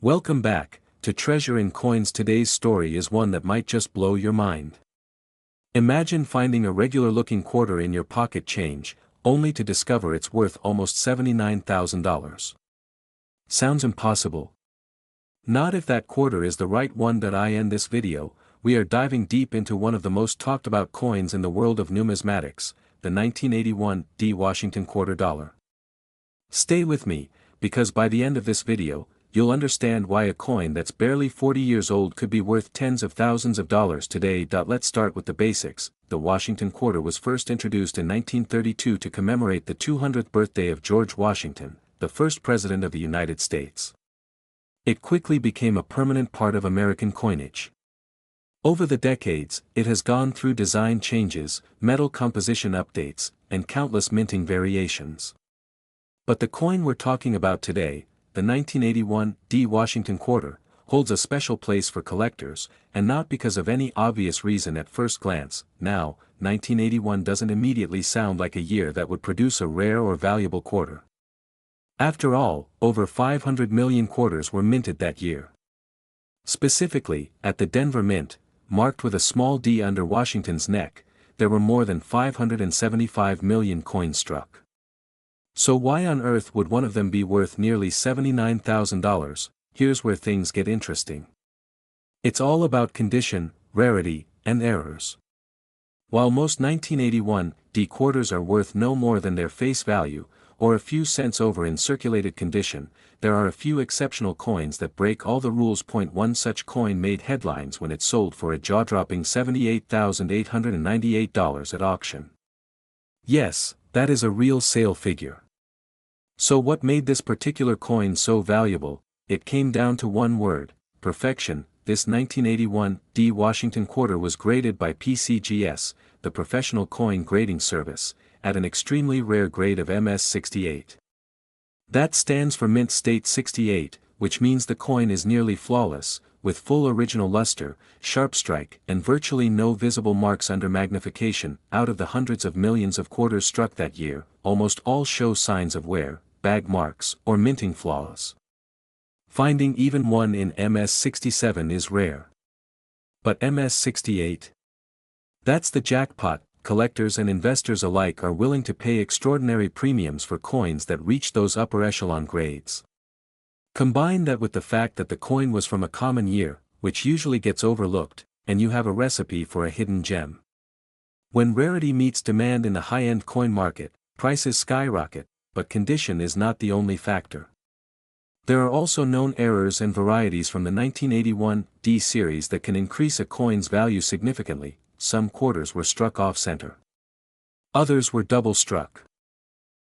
Welcome back to Treasure in Coins. Today's story is one that might just blow your mind. Imagine finding a regular-looking quarter in your pocket change, only to discover it's worth almost $79,000. Sounds impossible? Not if that quarter is the right one. In this video, we are diving deep into one of the most talked about coins in the world of numismatics, the 1981 Washington quarter dollar. Stay with me, because by the end of this video, you'll understand why a coin that's barely 40 years old could be worth tens of thousands of dollars today. Let's start with the basics. The Washington quarter was first introduced in 1932 to commemorate the 200th birthday of George Washington, the first president of the United States. It quickly became a permanent part of American coinage. Over the decades, it has gone through design changes, metal composition updates, and countless minting variations. But the coin we're talking about today, the 1981 Washington quarter, holds a special place for collectors, and not because of any obvious reason at first glance. Now, 1981 doesn't immediately sound like a year that would produce a rare or valuable quarter. After all, over 500 million quarters were minted that year. Specifically, at the Denver Mint, marked with a small d under Washington's neck, there were more than 575 million coins struck. So why on earth would one of them be worth nearly $79,000? Here's where things get interesting. It's all about condition, rarity, and errors. While most 1981 quarters are worth no more than their face value, or a few cents over in circulated condition, there are a few exceptional coins that break all the rules. One such coin made headlines when it sold for a jaw-dropping $78,898 at auction. Yes, that is a real sale figure. So what made this particular coin so valuable? It came down to one word: perfection. This 1981 Washington quarter was graded by PCGS, the professional coin grading service, at an extremely rare grade of MS68. That stands for Mint State 68, which means the coin is nearly flawless, with full original luster, sharp strike, and virtually no visible marks under magnification. Out of the hundreds of millions of quarters struck that year, almost all show signs of wear, bag marks, or minting flaws. Finding even one in MS67 is rare. But MS68? That's the jackpot. Collectors and investors alike are willing to pay extraordinary premiums for coins that reach those upper echelon grades. Combine that with the fact that the coin was from a common year, which usually gets overlooked, and you have a recipe for a hidden gem. When rarity meets demand in the high-end coin market, prices skyrocket, but condition is not the only factor. There are also known errors and varieties from the 1981 series that can increase a coin's value significantly. Some quarters were struck off-center. Others were double-struck.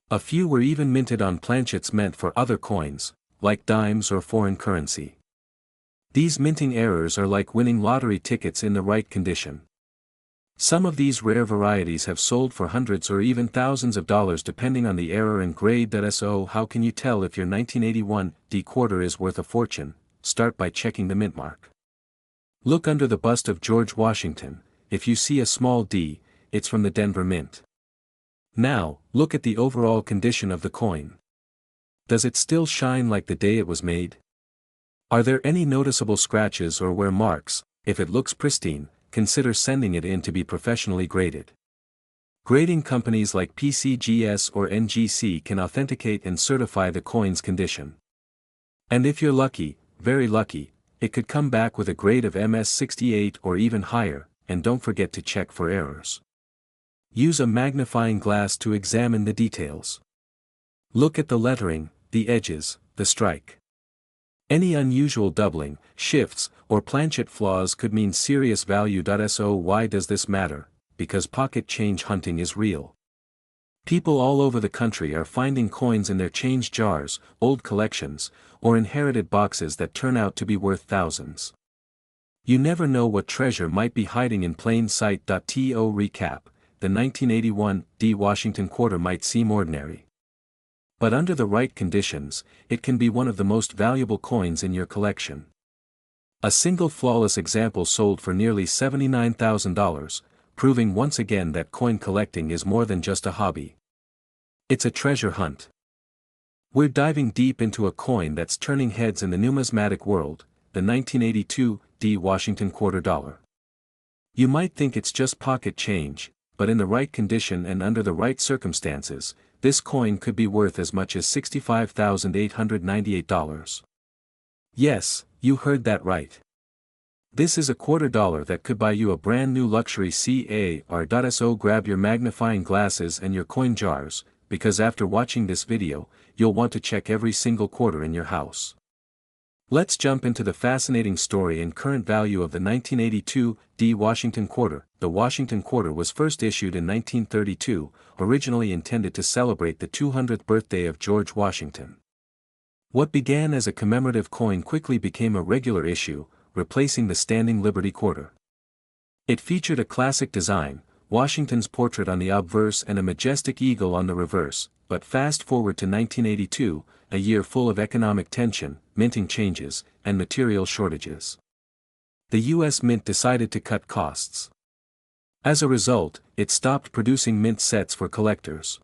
A few were even minted on planchets meant for other coins, like dimes or foreign currency. These minting errors are like winning lottery tickets in the right condition. Some of these rare varieties have sold for hundreds or even thousands of dollars depending on the error and grade. So how can you tell if your 1981 quarter is worth a fortune? Start by checking the mint mark. Look under the bust of George Washington. If you see a small d, it's from the Denver Mint. Now, look at the overall condition of the coin. Does it still shine like the day it was made? Are there any noticeable scratches or wear marks? If it looks pristine, consider sending it in to be professionally graded. Grading companies like PCGS or NGC can authenticate and certify the coin's condition. And if you're lucky, very lucky, it could come back with a grade of MS68 or even higher. And don't forget to check for errors. Use a magnifying glass to examine the details. Look at the lettering, the edges, the strike. Any unusual doubling, shifts, or planchet flaws could mean serious value. So why does this matter? Because pocket change hunting is real. People all over the country are finding coins in their change jars, old collections, or inherited boxes that turn out to be worth thousands. You never know what treasure might be hiding in plain sight. To recap, the 1981 Washington quarter might seem ordinary. But under the right conditions, it can be one of the most valuable coins in your collection. A single flawless example sold for nearly $79,000, proving once again that coin collecting is more than just a hobby. It's a treasure hunt. We're diving deep into a coin that's turning heads in the numismatic world, the 1982 D Washington quarter dollar. You might think it's just pocket change, but in the right condition and under the right circumstances, this coin could be worth as much as $65,898. Yes, you heard that right. This is a quarter dollar that could buy you a brand new luxury car. So grab your magnifying glasses and your coin jars, because after watching this video, you'll want to check every single quarter in your house. Let's jump into the fascinating story and current value of the 1982 D Washington quarter. The Washington quarter was first issued in 1932, originally intended to celebrate the 200th birthday of George Washington. What began as a commemorative coin quickly became a regular issue, replacing the standing Liberty quarter. It featured a classic design, Washington's portrait on the obverse and a majestic eagle on the reverse, but fast forward to 1982, a year full of economic tension, minting changes, and material shortages. The U.S. Mint decided to cut costs. As a result, it stopped producing mint sets for collectors.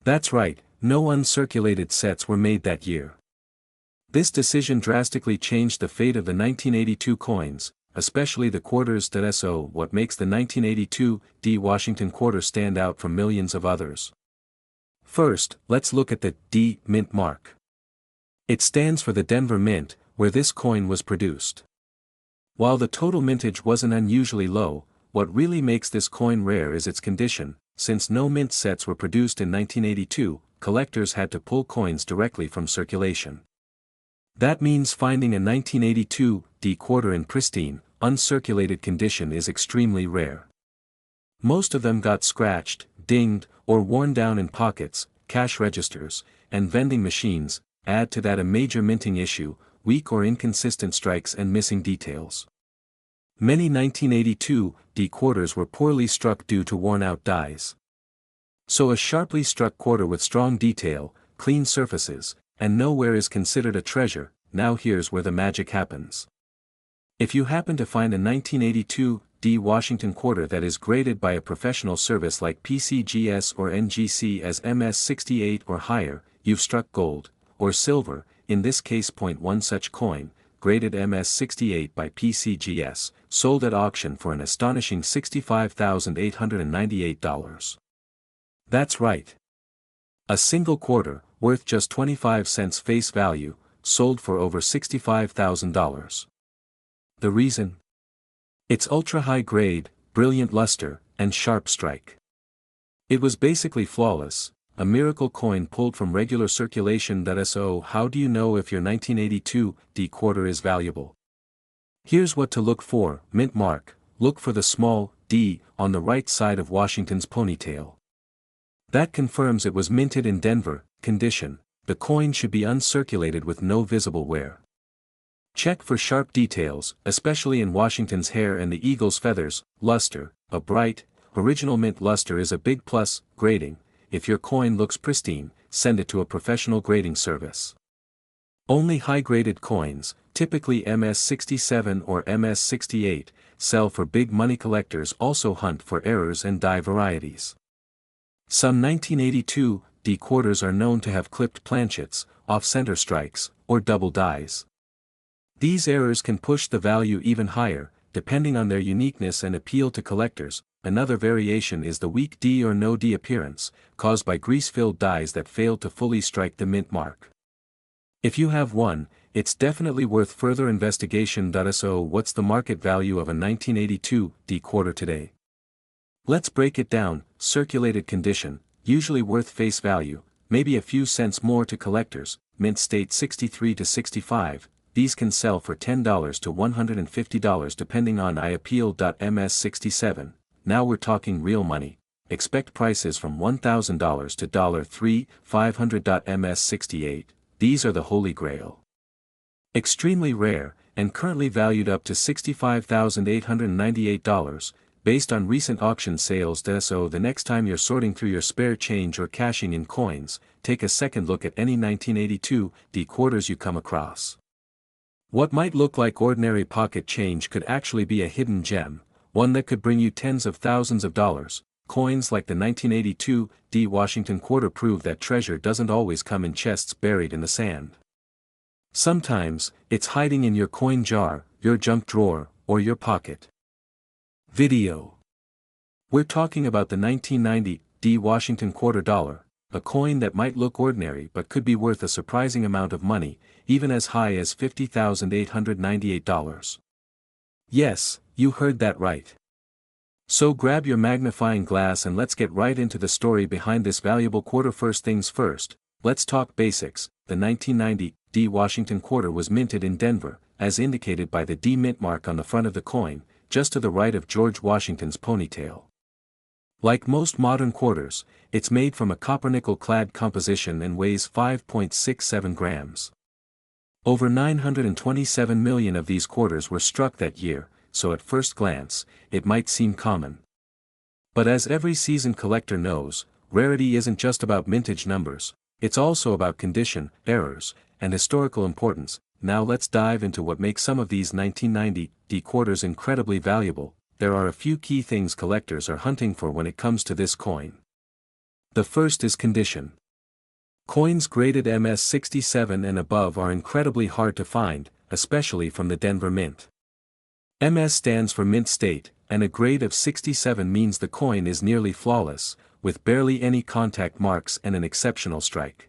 That's right, no uncirculated sets were made that year. This decision drastically changed the fate of the 1982 coins, especially the quarters. So what makes the 1982 D Washington quarter stand out from millions of others? First, let's look at the D Mint mark. It stands for the Denver Mint, where this coin was produced. While the total mintage wasn't unusually low, what really makes this coin rare is its condition. Since no mint sets were produced in 1982, collectors had to pull coins directly from circulation. That means finding a 1982 D quarter in pristine, uncirculated condition is extremely rare. Most of them got scratched, dinged, or worn down in pockets, cash registers, and vending machines. Add to that a major minting issue, weak or inconsistent strikes and missing details. Many 1982 D quarters were poorly struck due to worn-out dies. So a sharply struck quarter with strong detail, clean surfaces, and no wear is considered a treasure. Now here's where the magic happens. If you happen to find a 1982 D Washington quarter that is graded by a professional service like PCGS or NGC as MS68 or higher, you've struck gold, or silver, in this case. One such coin, graded MS68 by PCGS, sold at auction for an astonishing $65,898. That's right. A single quarter, worth just 25 cents face value, sold for over $65,000. The reason? Its ultra-high grade, brilliant luster, and sharp strike. It was basically flawless, a miracle coin pulled from regular circulation. So how do you know if your 1982 D quarter is valuable? Here's what to look for. Mint mark, look for the small D on the right side of Washington's ponytail. That confirms it was minted in Denver. Condition, the coin should be uncirculated with no visible wear. Check for sharp details, especially in Washington's hair and the eagle's feathers. Luster, a bright, original mint luster is a big plus. Grading, if your coin looks pristine, send it to a professional grading service. Only high-graded coins, typically MS67 or MS68, sell for big money. Collectors also hunt for errors and die varieties. Some 1982 D quarters are known to have clipped planchets, off-center strikes, or double dies. These errors can push the value even higher, depending on their uniqueness and appeal to collectors. Another variation is the weak D or no D appearance, caused by grease-filled dies that failed to fully strike the mint mark. If you have one, it's definitely worth further investigation. So what's the market value of a 1982 D quarter today? Let's break it down. Circulated condition, usually worth face value, maybe a few cents more to collectors. Mint state 63 to 65, these can sell for $10 to $150 depending on I appeal. MS67, now we're talking real money, expect prices from $1,000 to $3,500. MS68, these are the holy grail. Extremely rare, and currently valued up to $65,898, based on recent auction sales. So the next time you're sorting through your spare change or cashing in coins, take a second look at any 1982 D quarters you come across. What might look like ordinary pocket change could actually be a hidden gem, one that could bring you tens of thousands of dollars. coins like the 1982 D Washington quarter prove that treasure doesn't always come in chests buried in the sand. Sometimes, it's hiding in your coin jar, your junk drawer, or your pocket. Video. We're talking about the 1990 D Washington quarter dollar, a coin that might look ordinary but could be worth a surprising amount of money, even as high as $50,898. Yes, you heard that right. So grab your magnifying glass and let's get right into the story behind this valuable quarter. First things first, let's talk basics. The 1990 D Washington quarter was minted in Denver, as indicated by the D mint mark on the front of the coin, just to the right of George Washington's ponytail. Like most modern quarters, it's made from a copper-nickel-clad composition and weighs 5.67 grams. Over 927 million of these quarters were struck that year, so at first glance, it might seem common. But as every seasoned collector knows, rarity isn't just about mintage numbers, it's also about condition, errors, and historical importance. Now let's dive into what makes some of these 1990 D quarters incredibly valuable. There are a few key things collectors are hunting for when it comes to this coin. The first is condition. Coins graded MS-67 and above are incredibly hard to find, especially from the Denver Mint. MS stands for mint state, and a grade of 67 means the coin is nearly flawless, with barely any contact marks and an exceptional strike.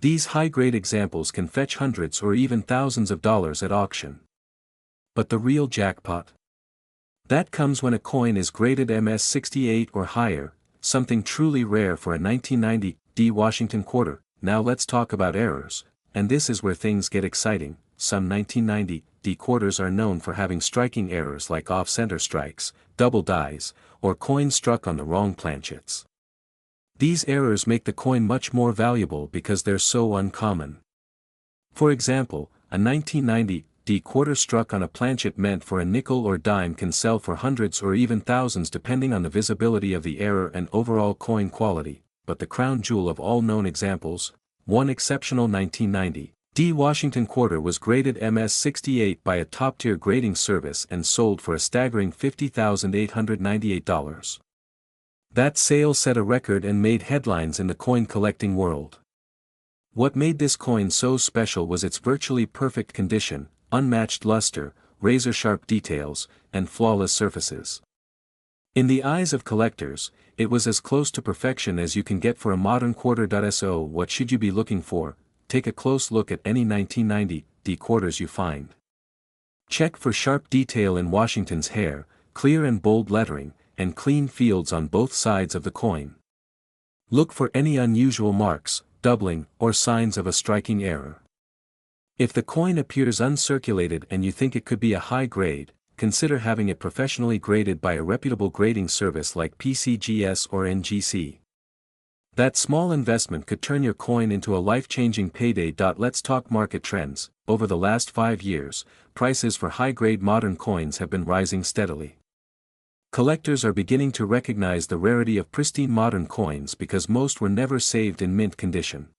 These high-grade examples can fetch hundreds or even thousands of dollars at auction. But the real jackpot? That comes when a coin is graded MS-68 or higher, something truly rare for a 1990 D Washington quarter. Now let's talk about errors, and this is where things get exciting. Some 1990 D quarters are known for having striking errors like off-center strikes, double dies, or coins struck on the wrong planchets. These errors make the coin much more valuable because they're so uncommon. For example, a 1990 D quarter struck on a planchet meant for a nickel or dime can sell for hundreds or even thousands depending on the visibility of the error and overall coin quality. But the crown jewel of all known examples, one exceptional 1990 D Washington quarter was graded MS-68 by a top-tier grading service and sold for a staggering $50,898. That sale set a record and made headlines in the coin collecting world. What made this coin so special was its virtually perfect condition, unmatched luster, razor-sharp details, and flawless surfaces. In the eyes of collectors, it was as close to perfection as you can get for a modern quarter. So what should you be looking for? Take a close look at any 1990 D quarters you find. Check for sharp detail in Washington's hair, clear and bold lettering, and clean fields on both sides of the coin. Look for any unusual marks, doubling, or signs of a striking error. If the coin appears uncirculated and you think it could be a high grade, consider having it professionally graded by a reputable grading service like PCGS or NGC. That small investment could turn your coin into a life-changing payday. Let's talk market trends. Over the last 5 years, prices for high-grade modern coins have been rising steadily. Collectors are beginning to recognize the rarity of pristine modern coins because most were never saved in mint condition.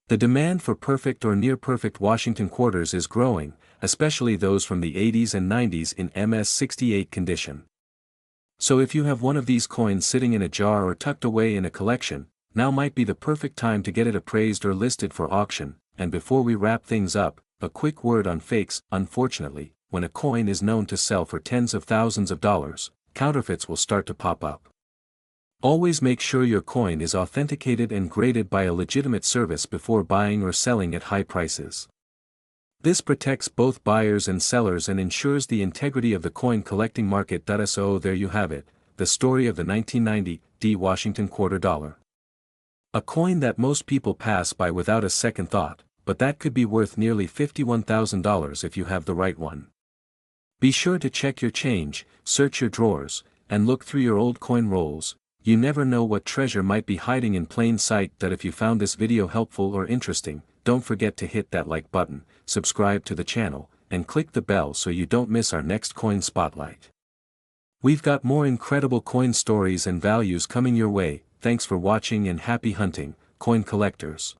The demand for perfect or near-perfect Washington quarters is growing, especially those from the 80s and 90s in MS-68 condition. So if you have one of these coins sitting in a jar or tucked away in a collection, now might be the perfect time to get it appraised or listed for auction. And before we wrap things up, a quick word on fakes. Unfortunately, when a coin is known to sell for tens of thousands of dollars, counterfeits will start to pop up. Always make sure your coin is authenticated and graded by a legitimate service before buying or selling at high prices. This protects both buyers and sellers and ensures the integrity of the coin collecting market. So there you have it, the story of the 1990 D Washington quarter dollar. A coin that most people pass by without a second thought, but that could be worth nearly $51,000 if you have the right one. Be sure to check your change, search your drawers, and look through your old coin rolls. You never know what treasure might be hiding in plain sight. If you found this video helpful or interesting, don't forget to hit that like button, subscribe to the channel, and click the bell so you don't miss our next coin spotlight. We've got more incredible coin stories and values coming your way. Thanks for watching and happy hunting, coin collectors.